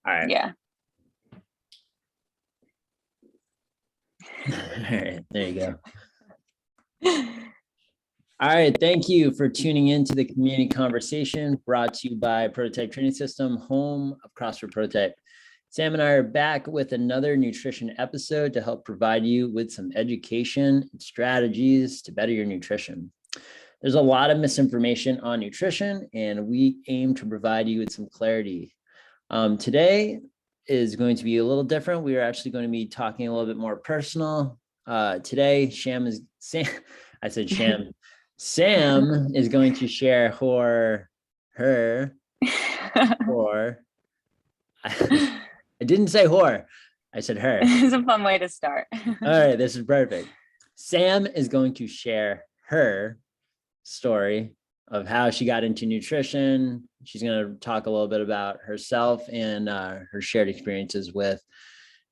All right. Yeah. All right. There you go. All right. Thank you for tuning into the community conversation brought to you by Prototype Training System, home of CrossFit Prototype. Sam and I are back with another nutrition episode to help provide you with some education and strategies to better your nutrition. There's a lot of misinformation on nutrition, and we aim to provide you with some clarity. Today is going to be a little different. We are actually going to be talking a little bit more personal. Today, Sam is going to share her, I didn't say whore. I said her. It's a fun way to start. All right, this is perfect. Sam is going to share her story of how she got into nutrition. She's going to talk a little bit about herself and her shared experiences with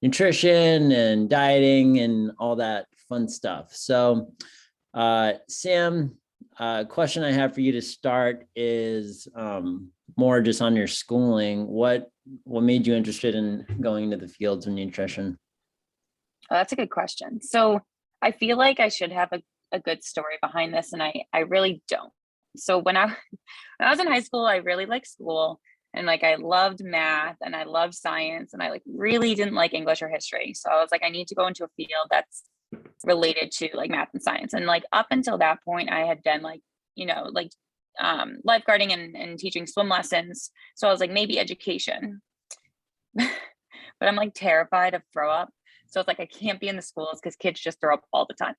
nutrition and dieting and all that fun stuff. So, Sam, question I have for you to start is more just on your schooling. What made you interested in going into the fields of nutrition? Oh, that's a good question. So I feel like I should have a good story behind this, and I really don't. So when I was in high school, I really liked school, and like I loved math and I loved science, and I like really didn't like English or history. So I was like, I need to go into a field that's related to like math and science. And like up until that point, I had done like, lifeguarding and teaching swim lessons. So I was like, maybe education, but I'm like terrified of throw up. So it's like, I can't be in the schools because kids just throw up all the time.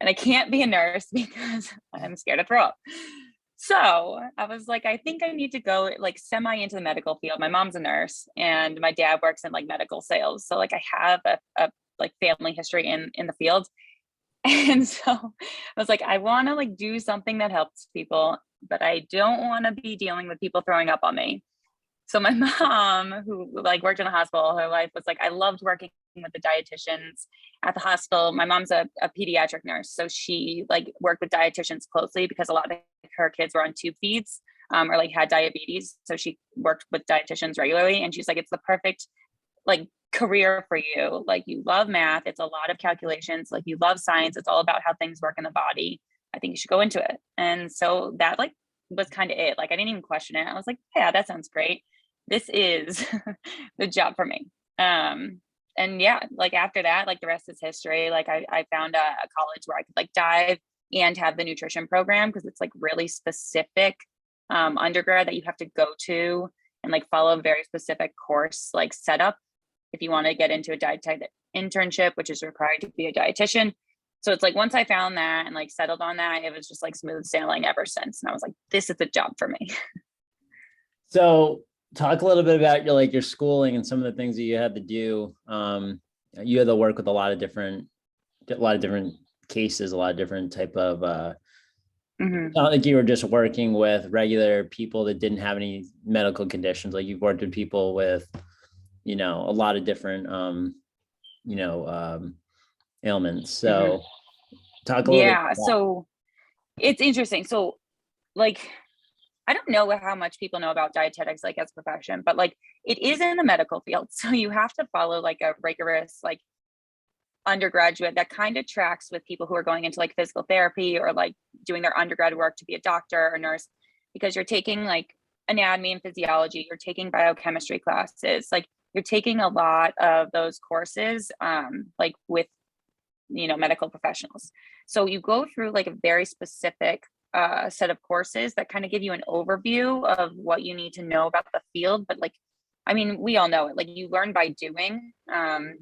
And I can't be a nurse because I'm scared to throw up. So I was like, I think I need to go like semi into the medical field. My mom's a nurse and my dad works in like medical sales. So like I have a like family history in the field. And so I was like, I want to like do something that helps people, but I don't want to be dealing with people throwing up on me. So my mom, who like worked in a hospital, her life was like, I loved working with the dietitians at the hospital. My mom's a pediatric nurse. So she like worked with dietitians closely because a lot of her kids were on tube feeds or like had diabetes. So she worked with dietitians regularly. And she's like, it's the perfect like career for you. Like you love math. It's a lot of calculations. Like you love science. It's all about how things work in the body. I think you should go into it. And so that like was kind of it. Like I didn't even question it. I was like, yeah, that sounds great. This is the job for me. And yeah, like after that, like the rest is history. Like I found a college where I could like dive and have the nutrition program because it's like really specific undergrad that you have to go to and like follow a very specific course like setup if you want to get into a dietetic internship, which is required to be a dietitian. So it's like once I found that and like settled on that, it was just like smooth sailing ever since. And I was like, this is the job for me. So talk a little bit about your schooling and some of the things that you had to do. You had to work with a lot of different cases, a lot of different type of not like you were just working with regular people that didn't have any medical conditions. Like you've worked with people with, a lot of different ailments. So talk a little bit about that. So it's interesting. So like I don't know how much people know about dietetics like as a profession, but like it is in the medical field. So you have to follow like a rigorous like undergraduate that kind of tracks with people who are going into like physical therapy or like doing their undergrad work to be a doctor or nurse, because you're taking like anatomy and physiology, you're taking biochemistry classes, like you're taking a lot of those courses like with medical professionals. So you go through like a very specific set of courses that kind of give you an overview of what you need to know about the field. But like, I mean, we all know it, like you learn by doing. And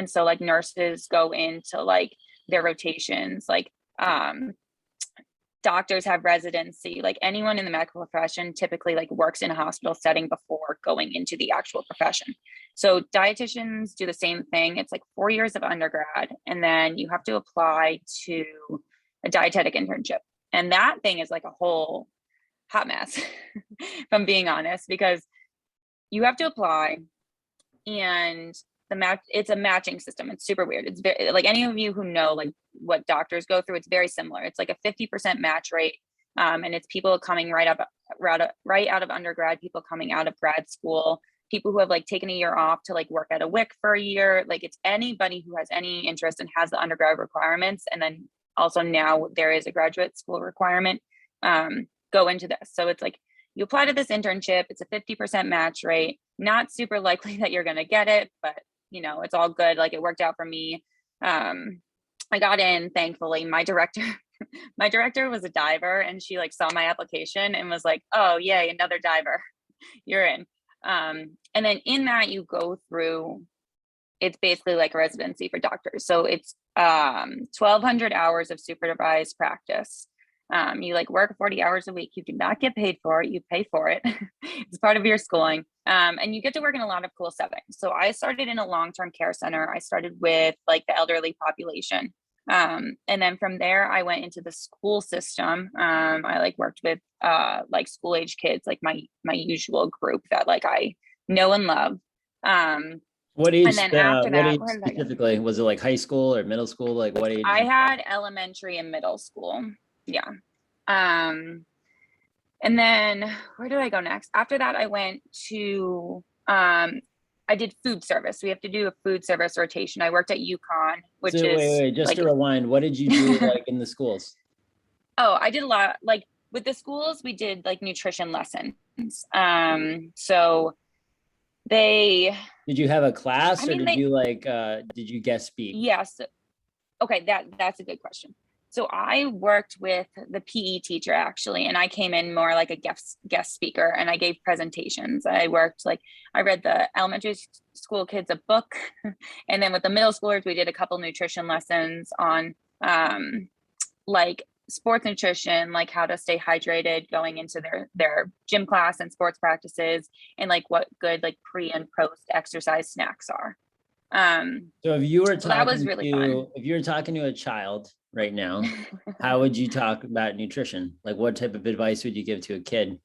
so like nurses go into like their rotations, like doctors have residency, like anyone in the medical profession typically like works in a hospital setting before going into the actual profession. So dietitians do the same thing. It's like 4 years of undergrad, and then you have to apply to a dietetic internship. And that thing is like a whole hot mess, if I'm being honest, because you have to apply and it's a matching system. It's super weird. It's very, like any of you who know like what doctors go through, it's very similar. It's like a 50% match rate. And it's people coming right out of undergrad, people coming out of grad school. people who have like taken a year off to like work at a WIC for a year. Like it's anybody who has any interest and has the undergrad requirements. And then also now there is a graduate school requirement, go into this. So it's like, you apply to this internship, it's a 50% match rate, not super likely that you're going to get it, but you know, it's all good. Like it worked out for me. I got in, thankfully. My director was a diver, and she like saw my application and was like, oh yay, another diver, you're in. And then in that you go through, it's basically like a residency for doctors. So it's 1,200 hours of supervised practice. You like work 40 hours a week. You do not get paid for it. You pay for it. It's part of your schooling. And you get to work in a lot of cool settings. So I started in a long-term care center. I started with like the elderly population. And then from there, I went into the school system. I like worked with like school age kids, like my usual group that like I know and love. What age, And then after what that, age where did I go? specifically? Was it like high school or middle school? Like what age? I had elementary and middle school. Yeah. And then where did I go next? After that, I went to, I did food service. We have to do a food service rotation. I worked at UConn, which So is wait, just like, to rewind, what did you do like in the schools? oh, I did a lot, like with the schools, we did like nutrition lessons. So they, Did you have a class I or mean, did you like, did you guest speak? yes. Okay, that's a good question. So I worked with the PE teacher actually, and I came in more like a guest speaker, and I gave presentations. I worked like, I read the elementary school kids a book, and then with the middle schoolers, we did a couple nutrition lessons on like sports nutrition, like how to stay hydrated going into their gym class and sports practices, and like what good like pre and post exercise snacks are. So if you were So that was talking really to, if you were talking to a child right now, fun. how would you talk about nutrition? Like what type of advice would you give to a kid?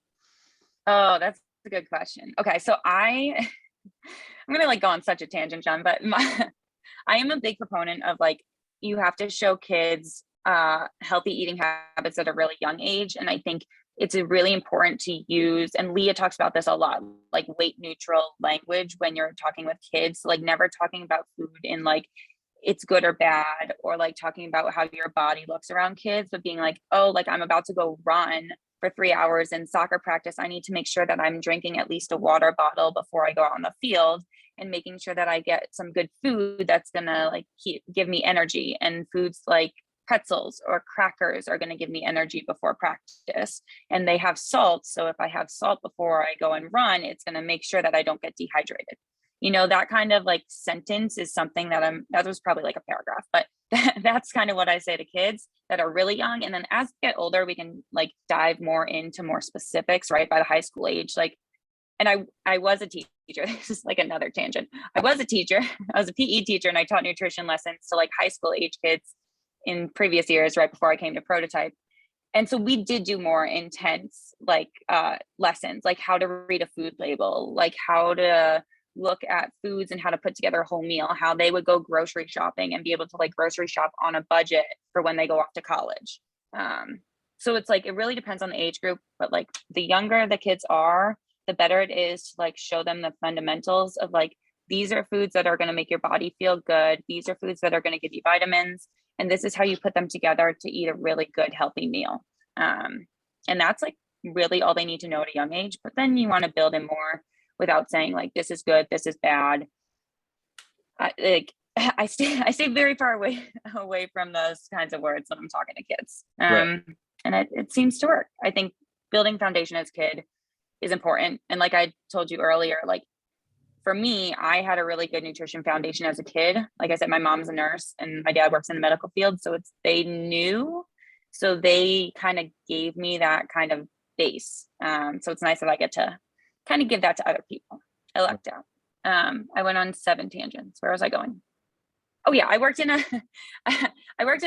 Oh, that's a good question. Okay, so I'm gonna like go on such a tangent, John, but I am a big proponent of like, you have to show kids healthy eating habits at a really young age. And I think it's really important to use, and Leah talks about this a lot, like weight neutral language when you're talking with kids, like never talking about food in like it's good or bad, or like talking about how your body looks around kids, but being like, oh, like I'm about to go run for 3 hours in soccer practice. I need to make sure that I'm drinking at least a water bottle before I go out on the field, and making sure that I get some good food that's gonna like give me energy. And foods like pretzels or crackers are going to give me energy before practice, and they have salt. So if I have salt before I go and run, it's going to make sure that I don't get dehydrated. You know, that kind of like sentence is something that that was probably like a paragraph, but that's kind of what I say to kids that are really young. And then as we get older, we can like dive more into more specifics, right? By the high school age, like, and I was a teacher. This is like another tangent. I was a teacher. I was a PE teacher, and I taught nutrition lessons to like high school age kids in previous years, right before I came to Prototype. And so we did do more intense like lessons, like how to read a food label, like how to look at foods and how to put together a whole meal, how they would go grocery shopping and be able to like grocery shop on a budget for when they go off to college. So it's like, it really depends on the age group, but like the younger the kids are, the better it is to like show them the fundamentals of like, these are foods that are going to make your body feel good. These are foods that are going to give you vitamins. And this is how you put them together to eat a really good, healthy meal. And that's like really all they need to know at a young age. But then you want to build in more without saying like, this is good, this is bad. I stay very far away from those kinds of words when I'm talking to kids. Right. And it seems to work. I think building foundation as a kid is important. And like I told you earlier, like for me, I had a really good nutrition foundation as a kid. Like I said, my mom's a nurse and my dad works in the medical field. So they knew, so they kind of gave me that kind of base. So it's nice that I get to kind of give that to other people. I lucked out. I went on 7 tangents. Where was I going? Oh yeah, I worked in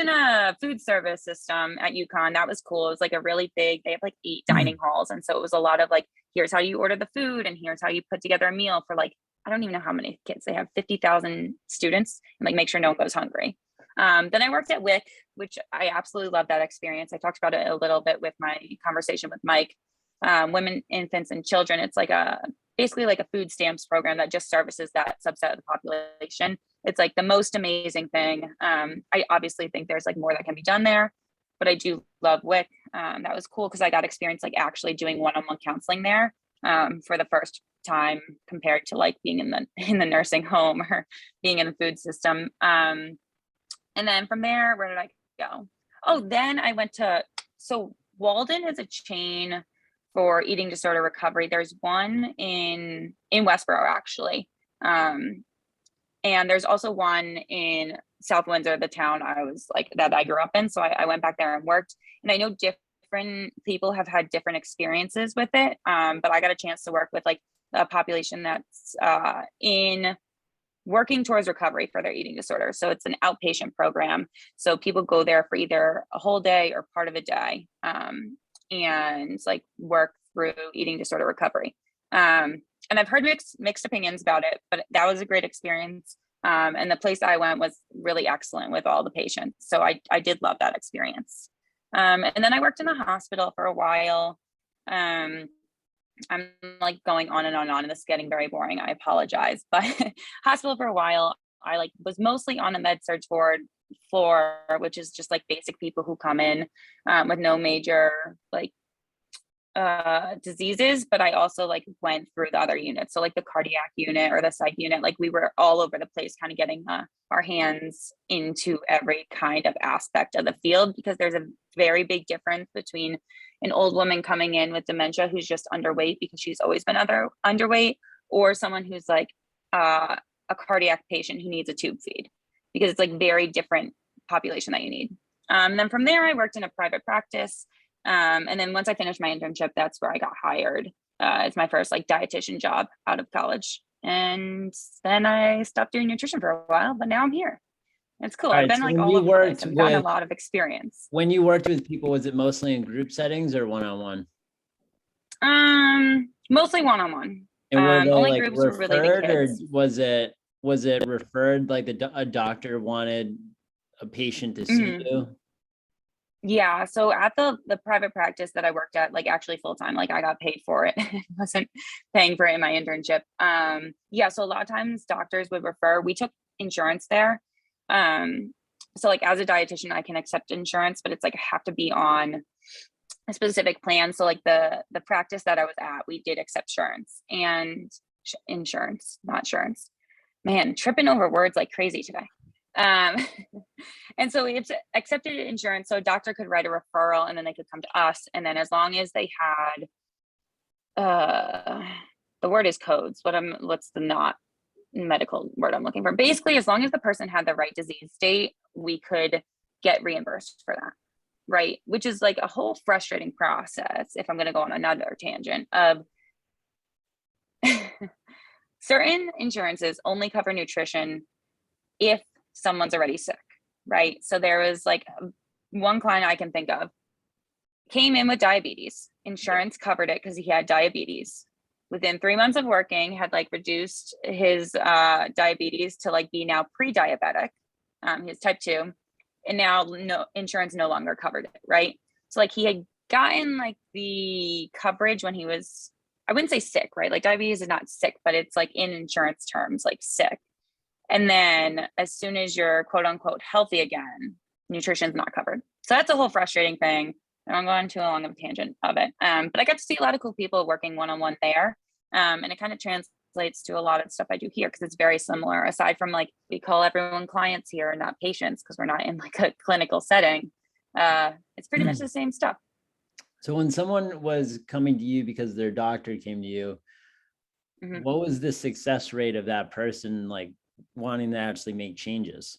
a food service system at UConn. That was cool. It was like a really big, they have like 8 dining halls. And so it was a lot of like, here's how you order the food and here's how you put together a meal for like, I don't even know how many kids. They have 50,000 students, and like make sure no one goes hungry. Then I worked at WIC, which I absolutely love that experience. I talked about it a little bit with my conversation with Mike. Women, infants, and children. It's like basically like a food stamps program that just services that subset of the population. It's like the most amazing thing. I obviously think there's like more that can be done there, but I do love WIC. That was cool because I got experience like actually doing one-on-one counseling there for the first time compared to like being in the nursing home or being in the food system. And then from there, where did I go? Oh, then I went to, so Walden is a chain for eating disorder recovery. There's one in Westboro actually. And there's also one in South Windsor, the town I was like, that I grew up in. So I went back there and worked, and I know different people have had different experiences with it. But I got a chance to work with like a population that's in working towards recovery for their eating disorder. So it's an outpatient program. So people go there for either a whole day or part of a day, and like work through eating disorder recovery. And I've heard mixed opinions about it, but that was a great experience. And the place I went was really excellent with all the patients. So I did love that experience. And then I worked in the hospital for a while. I'm like going on and on and on, and this is getting very boring. I apologize, but hospital for a while, I like was mostly on the med surg ward floor, which is just like basic people who come in with no major like diseases, but I also like went through the other units. So like the cardiac unit or the psych unit, like we were all over the place, kind of getting our hands into every kind of aspect of the field, because there's a very big difference between an old woman coming in with dementia who's just underweight because she's always been underweight, or someone who's like a cardiac patient who needs a tube feed, because it's like very different population that you need. Then from there, I worked in a private practice. And then once I finished my internship, that's where I got hired. It's my first like dietitian job out of college. And then I stopped doing nutrition for a while, but now I'm here. It's cool. I've been so like when all you over the place. worked I've gotten a with- lot of experience. When you worked with people, was it mostly in group settings or one-on-one? Mostly one-on-one. And were they Only like groups were really the referred, or kids. was it referred, like a doctor wanted a patient to see you? Yeah. So at the private practice that I worked at, like actually full time, like I got paid for it. I wasn't paying for it in my internship. Yeah. So a lot of times doctors would refer. We took insurance there. So like as a dietitian, I can accept insurance, but it's like I have to be on a specific plan. So like the practice that I was at, we did accept insurance, not insurance. Man, tripping over words like crazy today. And so we accepted insurance, so a doctor could write a referral and then they could come to us. And then as long as they had, the word is codes. What's the not medical word I'm looking for? Basically, as long as the person had the right disease state, we could get reimbursed for that. Right. Which is like a whole frustrating process. If I'm going to go on another tangent of certain insurances only cover nutrition if someone's already sick, right? So there was like one client I can think of came in with diabetes. Insurance covered it because he had diabetes. Within 3 months of working, had like reduced his diabetes to like be now pre-diabetic. He has type 2, and now no insurance no longer covered it, right? So like he had gotten like the coverage when he was, I wouldn't say sick, right? Like diabetes is not sick, but it's like in insurance terms, like sick. And then as soon as you're quote unquote healthy again, nutrition's not covered. So that's a whole frustrating thing. And I'm going too long of a tangent of it. But I got to see a lot of cool people working one-on-one there. And it kind of translates to a lot of stuff I do here because it's very similar. Aside from like, we call everyone clients here and not patients because we're not in like a clinical setting. It's pretty much the same stuff. So when someone was coming to you because their doctor came to you, what was the success rate of that person like wanting to actually make changes?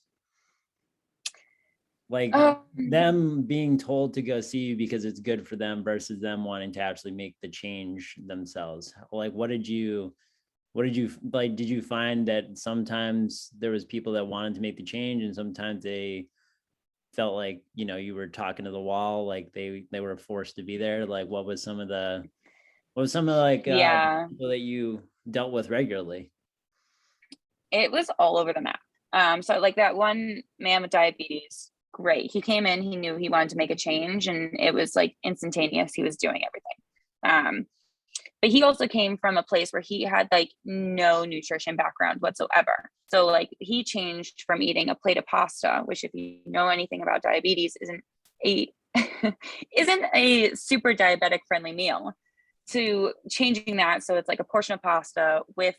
Like them being told to go see you because it's good for them versus them wanting to actually make the change themselves. Like, what did you like? Did you find that sometimes there was people that wanted to make the change and sometimes they felt like, you know, you were talking to the wall, like they were forced to be there? Like, what was some of like people that you dealt with regularly? It was all over the map. So like that one man with diabetes, great. He came in, he knew he wanted to make a change, and it was like instantaneous. He was doing everything. but he also came from a place where he had like no nutrition background whatsoever. So like he changed from eating a plate of pasta, which if you know anything about diabetes isn't a isn't a super diabetic friendly meal, to changing that so it's like a portion of pasta with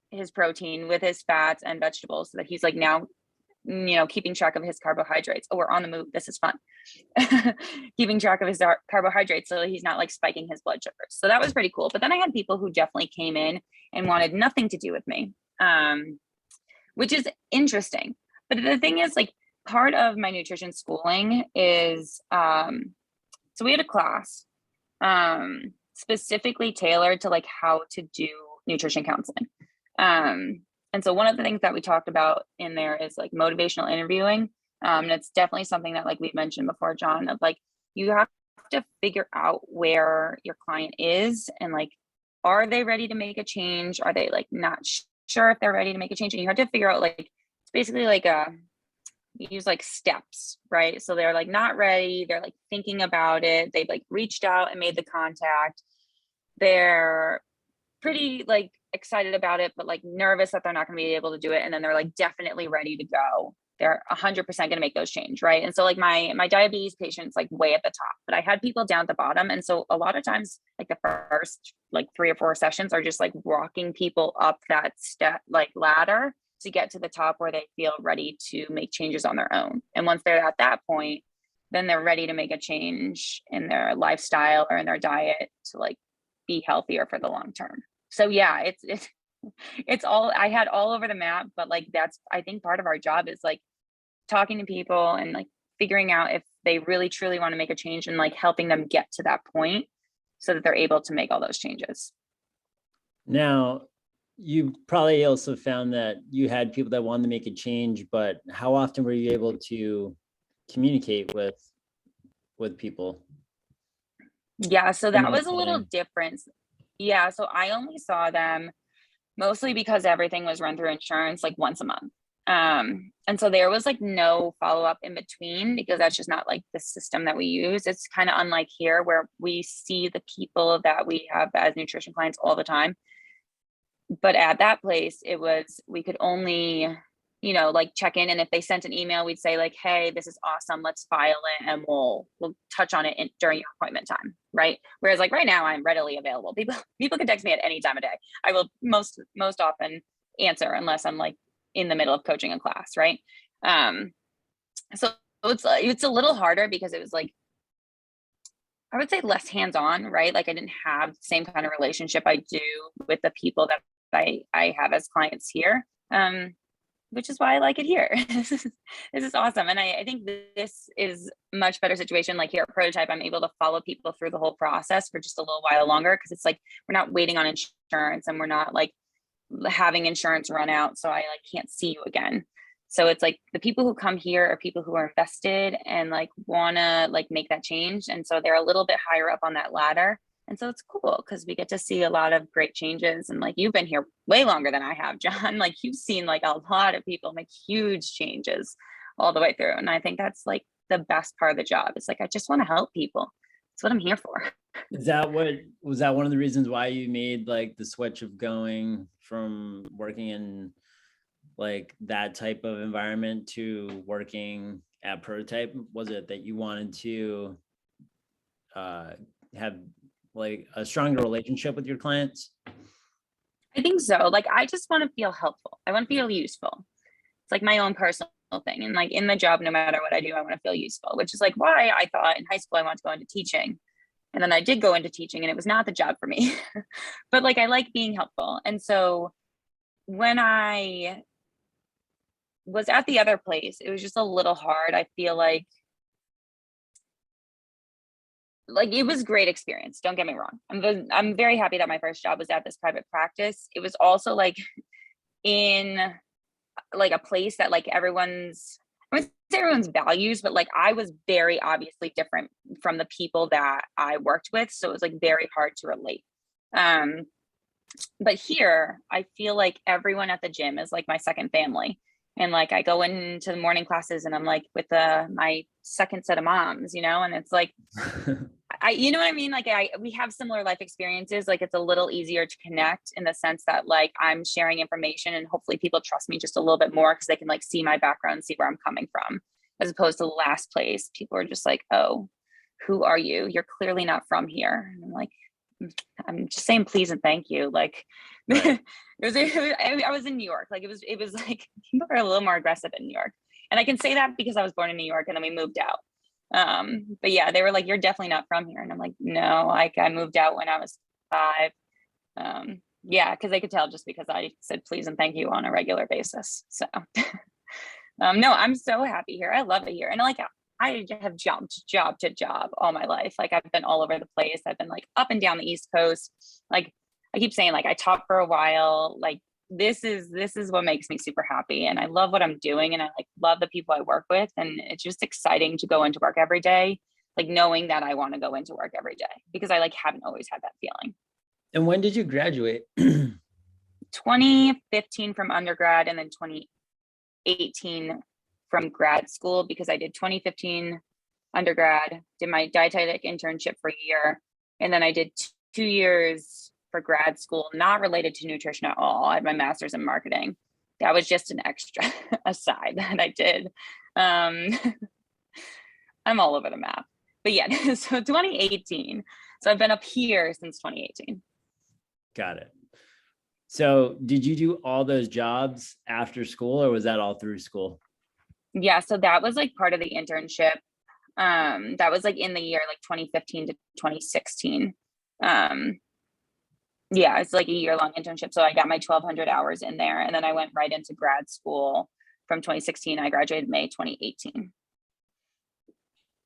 his protein, with his fats and vegetables, so that he's like now, you know, keeping track of his carbohydrates. Oh, we're on the move. This is fun. Keeping track of his carbohydrates so he's not like spiking his blood sugars. So that was pretty cool. But then I had people who definitely came in and wanted nothing to do with me, which is interesting. But the thing is, like, part of my nutrition schooling is, so we had a class specifically tailored to like how to do nutrition counseling. And so one of the things that we talked about in there is like motivational interviewing. And it's definitely something that like we've mentioned before, John, of like, you have to figure out where your client is and like, are they ready to make a change? Are they like not sure if they're ready to make a change? And you have to figure out like, it's basically like you use like steps, right? So they're like not ready. They're like thinking about it. They've like reached out and made the contact. They're pretty like excited about it, but like nervous that they're not going to be able to do it. And then they're like definitely ready to go. They're 100% going to make those change, right? And so like my diabetes patients like way at the top, but I had people down at the bottom. And so a lot of times like the first like 3 or 4 sessions are just like walking people up that step like ladder to get to the top where they feel ready to make changes on their own. And once they're at that point, then they're ready to make a change in their lifestyle or in their diet to like be healthier for the long term. So yeah, it's all, I had all over the map, but like, that's, I think part of our job is like talking to people and like figuring out if they really truly want to make a change and like helping them get to that point so that they're able to make all those changes. Now, you probably also found that you had people that wanted to make a change, but how often were you able to communicate with people? Yeah, so that was a little different. Yeah, so I only saw them mostly because everything was run through insurance like once a month. And so there was like no follow-up in between because that's just not like the system that we use. It's kind of unlike here where we see the people that we have as nutrition clients all the time. But at that place, it was, we could only, you know, like check in. And if they sent an email, we'd say like, hey, this is awesome. Let's file it and we'll touch on it during your appointment time. Right. Whereas like right now I'm readily available. People can text me at any time of day. I will most often answer unless I'm like in the middle of coaching a class. Right. So it's a little harder because it was like, I would say less hands-on, right? Like I didn't have the same kind of relationship I do with the people that I have as clients here, which is why I like it here. This is awesome. And I think this is a much better situation. Like here at Prototype, I'm able to follow people through the whole process for just a little while longer because it's like, we're not waiting on insurance and we're not like having insurance run out. So I like can't see you again. So it's like the people who come here are people who are invested and like wanna like make that change. And so they're a little bit higher up on that ladder. And so it's cool because we get to see a lot of great changes. And like you've been here way longer than I have, John. Like you've seen like a lot of people make huge changes all the way through. And I think that's like the best part of the job. It's like I just want to help people. That's what I'm here for. Was that one of the reasons why you made like the switch of going from working in like that type of environment to working at Prototype? Was it that you wanted to have like a stronger relationship with your clients? I think so. Like, I just want to feel helpful. I want to feel useful. It's like my own personal thing. And like in the job, no matter what I do, I want to feel useful, which is like why I thought in high school I wanted to go into teaching. And then I did go into teaching and it was not the job for me, but like, I like being helpful. And so when I was at the other place, it was just a little hard. I feel like it was a great experience. Don't get me wrong. I'm very happy that my first job was at this private practice. It was also like in like a place that like everyone's values, but like I was very obviously different from the people that I worked with. So it was like very hard to relate. But here I feel like everyone at the gym is like my second family. And like, I go into the morning classes and I'm like with my second set of moms, you know, and it's like, you know what I mean? Like we have similar life experiences. Like it's a little easier to connect in the sense that like I'm sharing information and hopefully people trust me just a little bit more because they can like see my background, see where I'm coming from, as opposed to the last place. People are just like, oh, who are you? You're clearly not from here. And I'm like, I'm just saying please and thank you. Like Right. I was in New York. Like it was like people are a little more aggressive in New York. And I can say that because I was born in New York and then we moved out. But yeah, they were like, you're definitely not from here. And I'm like, no, like I moved out when I was 5. Yeah, because they could tell just because I said please and thank you on a regular basis. So no, I'm so happy here. I love it here. And like I have jumped job to job all my life. Like I've been all over the place. I've been like up and down the East Coast. Like I keep saying, like I taught for a while. Like this is what makes me super happy. And I love what I'm doing. And I like love the people I work with. And it's just exciting to go into work every day, like knowing that I want to go into work every day because I like haven't always had that feeling. And when did you graduate? 2015 from undergrad and then 2018 from grad school because I did 2015 undergrad, did my dietetic internship for a year, and then I did 2 years for grad school, not related to nutrition at all. I had my master's in marketing. That was just an extra aside that I did. I'm all over the map. But yeah, so 2018. So I've been up here since 2018. Got it. So did you do all those jobs after school or was that all through school? Yeah, so that was like part of the internship. That was like in the year like 2015 to 2016. Yeah, it's like a year-long internship. So I got my 1,200 hours in there and then I went right into grad school from 2016. I graduated May 2018.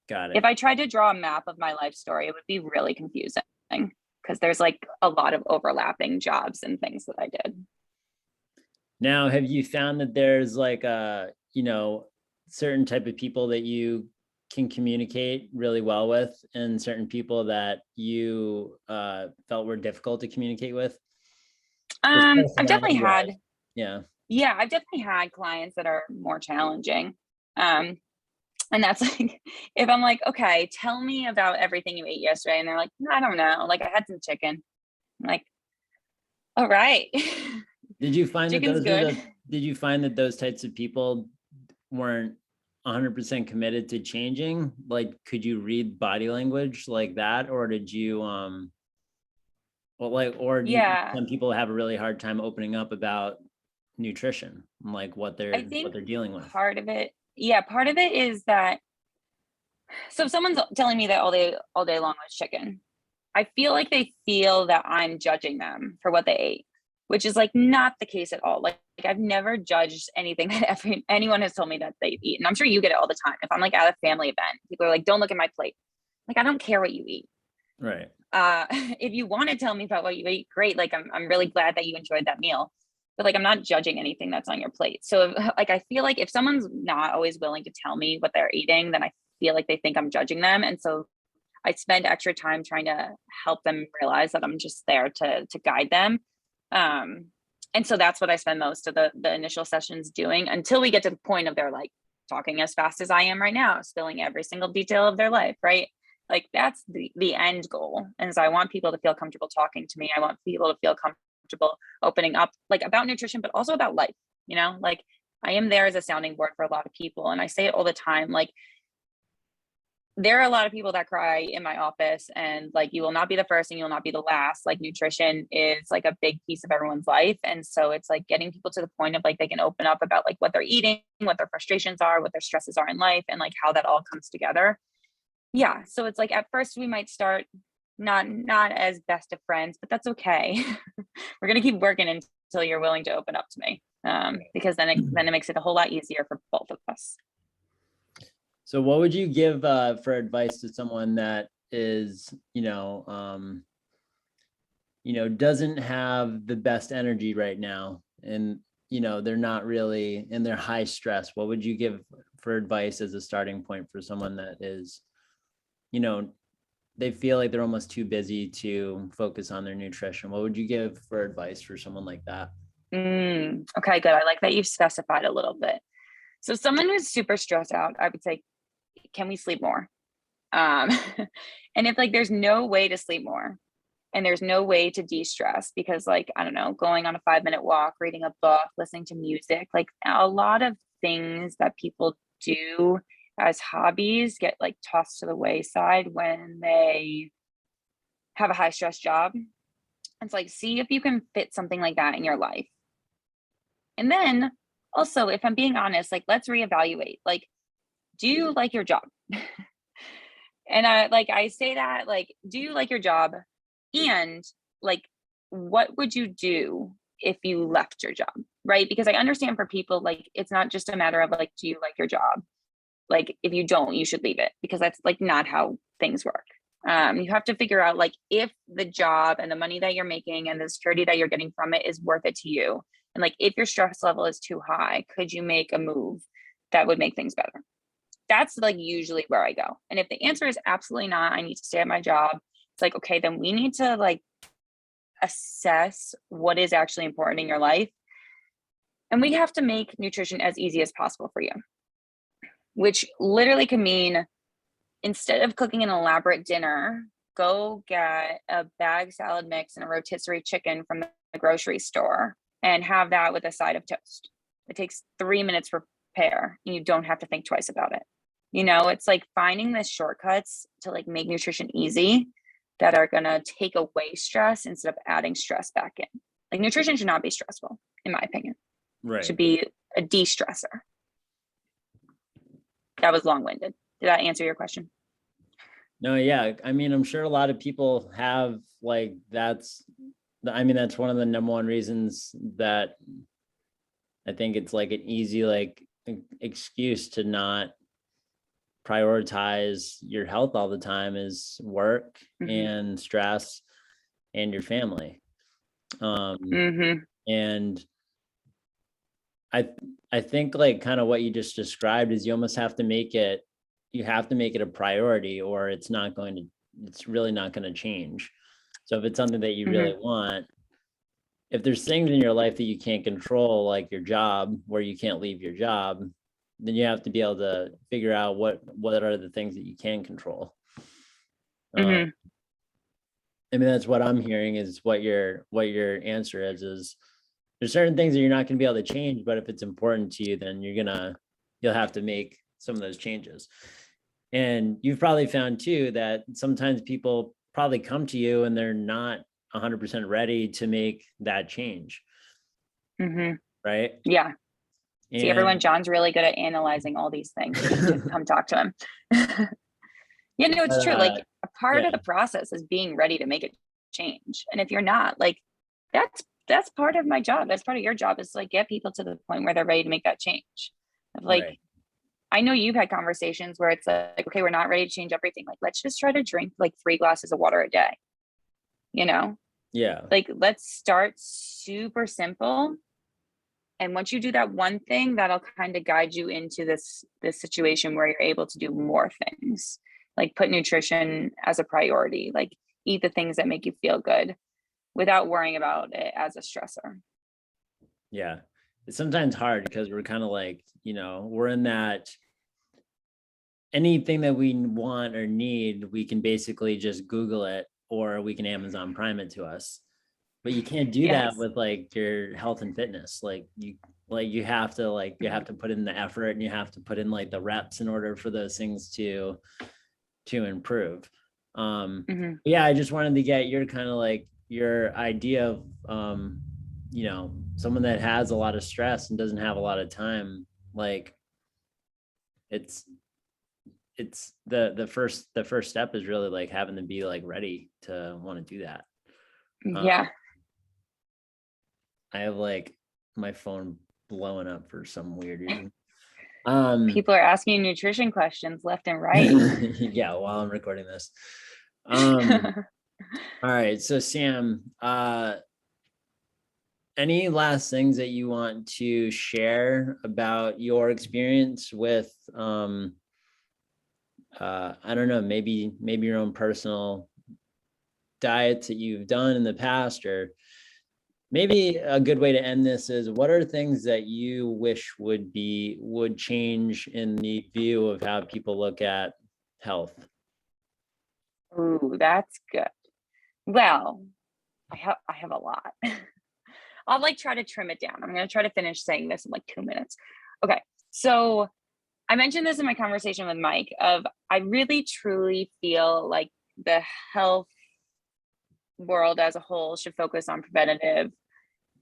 Got it. If I tried to draw a map of my life story, it would be really confusing because there's like a lot of overlapping jobs and things that I did. Now, have you found that there's like a, certain type of people that you can communicate really well with and certain people that you felt were difficult to communicate with? I've definitely had, Yeah. I've definitely had clients that are more challenging. And that's like, if I'm like, okay, tell me about everything you ate yesterday. And they're like, I don't know. Like I had some chicken. I'm like, all right. Did you find Chicken's good. did you find that those types of people weren't 100% committed to changing? Like, could you read body language like that? Or did you, Yeah, some people have a really hard time opening up about nutrition, like what I they're think dealing with? part of it is that, so if someone's telling me that all day long was chicken, I feel like they feel that I'm judging them for what they ate, which is like not the case at all. Like I've never judged anything that anyone has told me that they've eaten. I'm sure you get it all the time. If I'm like at a family event, people are like, don't look at my plate. Like, I don't care what you eat. Right. If you want to tell me about what you ate, great. Like, I'm really glad that you enjoyed that meal, but like, I'm not judging anything that's on your plate. So like, I feel like if someone's not always willing to tell me what they're eating, then I feel like they think I'm judging them. And so I spend extra time trying to help them realize that I'm just there to guide them. And so that's what I spend most of the initial sessions doing until we get to the point of their like talking as fast as I am right now, spilling every single detail of their life, right? Like that's the end goal. And so I want people to feel comfortable talking to me. I want people to feel comfortable opening up like about nutrition, but also about life, like I am there as a sounding board for a lot of people. And I say it all the time, like, there are a lot of people that cry in my office and like, you will not be the first and you'll not be the last. Like nutrition is like a big piece of everyone's life. And so it's like getting people to the point of like, they can open up about like what they're eating, what their frustrations are, what their stresses are in life, and like how that all comes together. Yeah. So it's like, at first we might start not as best of friends, but that's okay. We're going to keep working until you're willing to open up to me. Because then it makes it a whole lot easier for both of us. So what would you give for advice to someone that is, doesn't have the best energy right now and, they're not really in their high stress? What would you give for advice as a starting point for someone that is, they feel like they're almost too busy to focus on their nutrition? What would you give for advice for someone like that? Okay, good. I like that you've specified a little bit. So someone who's super stressed out, I would say, can we sleep more? Um, and if like there's no way to sleep more and there's no way to de-stress because like, I don't know, going on a 5-minute walk, reading a book, listening to music, like a lot of things that people do as hobbies get like tossed to the wayside when they have a high stress job. It's like, see if you can fit something like that in your life. And then also, if I'm being honest, like, let's reevaluate, like, do you like your job? And I say that, like, do you like your job? And like, what would you do if you left your job? Right. Because I understand for people, like, it's not just a matter of like, do you like your job? Like, if you don't, you should leave it because that's like not how things work. You have to figure out like if the job and the money that you're making and the security that you're getting from it is worth it to you. And like, if your stress level is too high, could you make a move that would make things better? That's like usually where I go. And if the answer is absolutely not, I need to stay at my job. It's like, okay, then we need to like assess what is actually important in your life. And we have to make nutrition as easy as possible for you, which literally can mean instead of cooking an elaborate dinner, go get a bag salad mix and a rotisserie chicken from the grocery store and have that with a side of toast. It takes 3 minutes to prepare and you don't have to think twice about it. You know, it's like finding the shortcuts to like make nutrition easy that are going to take away stress instead of adding stress back in. Like nutrition should not be stressful, in my opinion. Right. It should be a de-stressor. That was long-winded. Did that answer your question? No, yeah. I mean, I'm sure a lot of people have like that's one of the number one reasons that I think it's like an easy like excuse to not prioritize your health all the time is work and stress and your family. And I think like kind of what you just described is you almost have to make it a priority or it's really not going to change. So if it's something that you really want, if there's things in your life that you can't control, like your job, where you can't leave your job, then you have to be able to figure out what are the things that you can control. I mean, that's what I'm hearing is what your answer is there's certain things that you're not going to be able to change, but if it's important to you, then you'll have to make some of those changes. And you've probably found too that sometimes people probably come to you and they're not 100% ready to make that change. Right? Yeah. See, everyone, John's really good at analyzing all these things. You need to come talk to him. Yeah, no, it's true. Like a part of the process is being ready to make a change. And if you're not, like, that's part of my job. That's part of your job is to like get people to the point where they're ready to make that change. Of like, I know you've had conversations where it's like, okay, we're not ready to change everything. Like, let's just try to drink like 3 glasses of water a day. You know? Yeah. Like, let's start super simple. And once you do that one thing, that'll kind of guide you into this situation where you're able to do more things, like put nutrition as a priority, like eat the things that make you feel good without worrying about it as a stressor. Yeah. It's sometimes hard because we're kind of like, you know, we're in that anything that we want or need, we can basically just Google it or we can Amazon Prime it to us. But you can't do that with like your health and fitness. You have to put in the effort and you have to put in like the reps in order for those things to improve. Yeah, I just wanted to get your kind of like your idea of you know, someone that has a lot of stress and doesn't have a lot of time, like it's the first step is really like having to be like ready to want to do that. Yeah. I have like my phone blowing up for some weird reason. People are asking nutrition questions left and right. Yeah, while I'm recording this. All right. So Sam, any last things that you want to share about your experience with I don't know, maybe your own personal diets that you've done in the past, or maybe a good way to end this is what are things that you wish would change in the view of how people look at health? Ooh, that's good. Well, I have a lot. I'll like try to trim it down. I'm gonna try to finish saying this in like 2 minutes. Okay. So I mentioned this in my conversation with Mike of I really truly feel like the health world as a whole should focus on preventative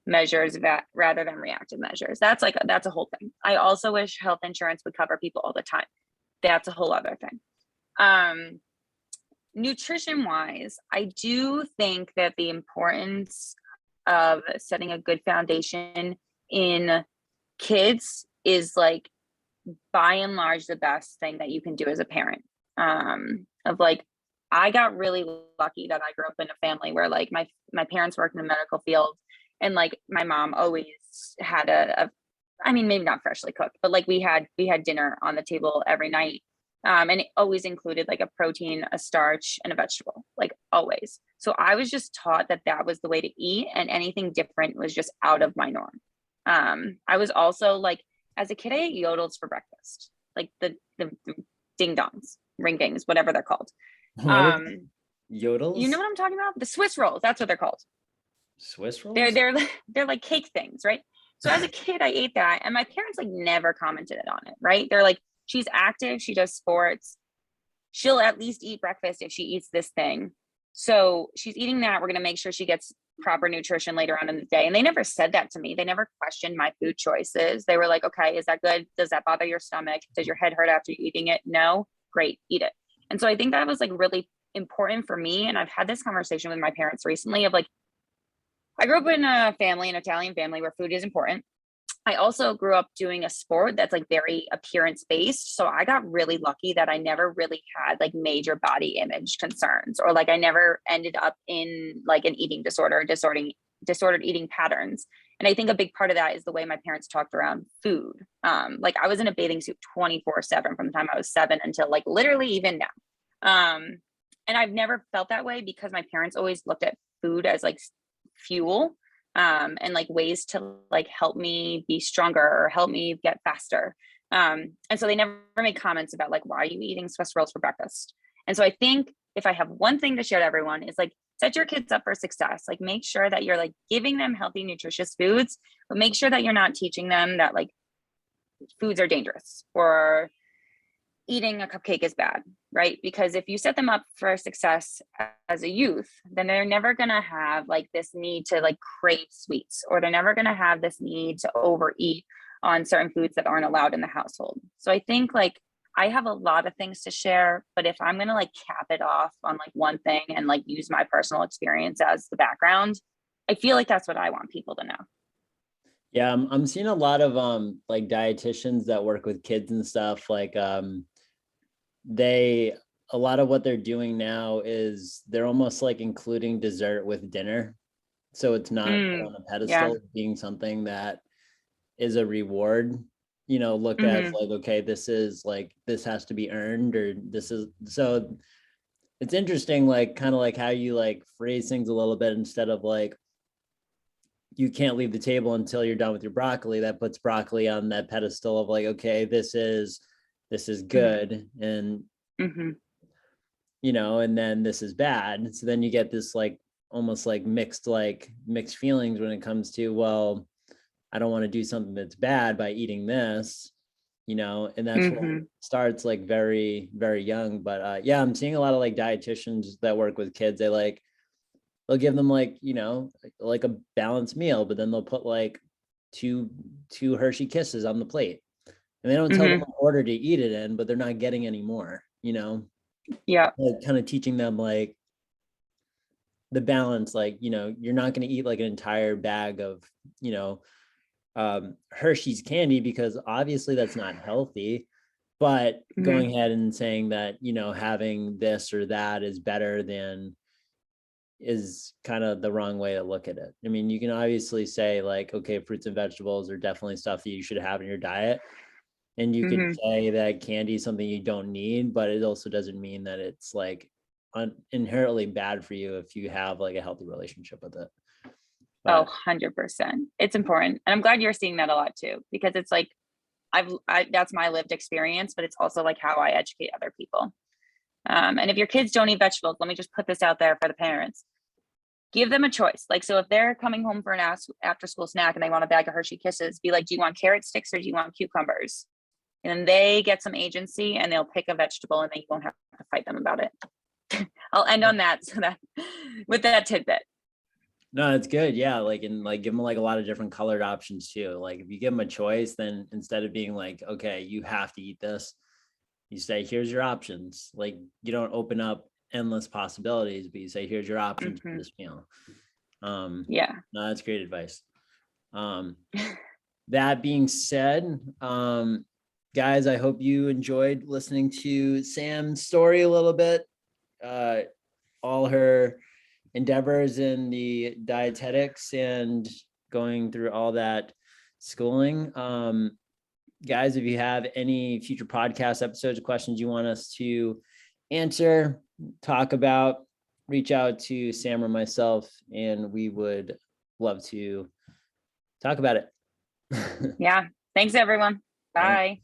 measures that rather than reactive measures. That's a whole thing. I also wish health insurance would cover people all the time. That's a whole other thing. Nutrition wise, I do think that the importance of setting a good foundation in kids is like by and large the best thing that you can do as a parent. Of like, I got really lucky that I grew up in a family where like my parents worked in the medical field, and like my mom always had I mean, maybe not freshly cooked, but like we had dinner on the table every night. And it always included like a protein, a starch, and a vegetable, like always. So I was just taught that that was the way to eat, and anything different was just out of my norm. I was also like, as a kid, I ate yodels for breakfast, like the ding dongs, ring dings, whatever they're called. What is You know yodels? what I'm talking about? The Swiss rolls, that's what they're called. Swiss They're rolls? they're they're like cake things, right? So as a kid, I ate that, and my parents like never commented on it, right? They're like, she's active, she does sports, she'll at least eat breakfast if she eats this thing. So she's eating that. We're gonna make sure she gets proper nutrition later on in the day. And they never said that to me. They never questioned my food choices. They were like, okay, is that good? Does that bother your stomach? Does your head hurt after eating it? No, great, eat it. And so I think that was like really important for me. And I've had this conversation with my parents recently of like, I grew up in a family, an Italian family where food is important. I also grew up doing a sport that's like very appearance based. So I got really lucky that I never really had like major body image concerns, or like I never ended up in like an eating disorder, disordered eating patterns. And I think a big part of that is the way my parents talked around food. Like I was in a bathing suit 24/7 from the time I was 7 until like literally even now. And I've never felt that way because my parents always looked at food as like fuel, and like ways to like help me be stronger or help me get faster. And so they never made comments about like, why are you eating Swiss rolls for breakfast? And so I think if I have one thing to share to everyone is like, set your kids up for success. Like make sure that you're like giving them healthy, nutritious foods, but make sure that you're not teaching them that like foods are dangerous or eating a cupcake is bad, right? Because if you set them up for success as a youth, then they're never going to have like this need to like crave sweets, or they're never going to have this need to overeat on certain foods that aren't allowed in the household. So I think like I have a lot of things to share, but if I'm going to like cap it off on like one thing and like use my personal experience as the background, I feel like that's what I want people to know. Yeah, I'm seeing a lot of like dietitians that work with kids and stuff. Like they a lot of what they're doing now is they're almost like including dessert with dinner. So it's not put on a Yeah. pedestal being something that is a reward, looked at as Hmm. like, okay, this is like, this has to be earned, or this is, so it's interesting, like kind of like how you like phrase things a little bit, instead of like, you can't leave the table until you're done with your broccoli. That puts broccoli on that pedestal of like, okay, this is good. And, Hmm. and then this is bad. So then you get this like almost like mixed feelings when it comes to, well, I don't want to do something that's bad by eating this, and that's what Hmm. starts like very, very young. But yeah, I'm seeing a lot of like dietitians that work with kids. They'll give them like, like a balanced meal, but then they'll put like two Hershey Kisses on the plate. And they don't tell them Hmm. what order to eat it in, but they're not getting any more, Yeah. like kind of teaching them like the balance, like, you're not going to eat like an entire bag of, you know, Hershey's candy, because obviously that's not healthy. But Hmm. going ahead and saying that, having this or that is better than, is kind of the wrong way to look at it. I mean, you can obviously say like, okay, fruits and vegetables are definitely stuff that you should have in your diet. And you could Hmm. say that candy is something you don't need, but it also doesn't mean that it's like inherently bad for you if you have like a healthy relationship with it. Oh, But 100%. It's important. And I'm glad you're seeing that a lot too, because it's like, that's my lived experience, but it's also like how I educate other people. And if your kids don't eat vegetables, let me just put this out there for the parents. Give them a choice. Like, so if they're coming home for an after school snack and they want a bag of Hershey Kisses, be like, do you want carrot sticks or do you want cucumbers? And then they get some agency and they'll pick a vegetable and then you won't have to fight them about it. I'll end on that. So that with that tidbit. No, that's good. Yeah. Like, and like, give them like a lot of different colored options too. Like if you give them a choice, then instead of being like, okay, you have to eat this, you say, here's your options. Like you don't open up endless possibilities, but you say, here's your options for this meal. Yeah. No, that's great advice. That being said, guys, I hope you enjoyed listening to Sam's story a little bit. All her endeavors in the dietetics and going through all that schooling. Guys, if you have any future podcast episodes or questions you want us to answer, talk about, reach out to Sam or myself, and we would love to talk about it. Yeah. Thanks, everyone. Bye.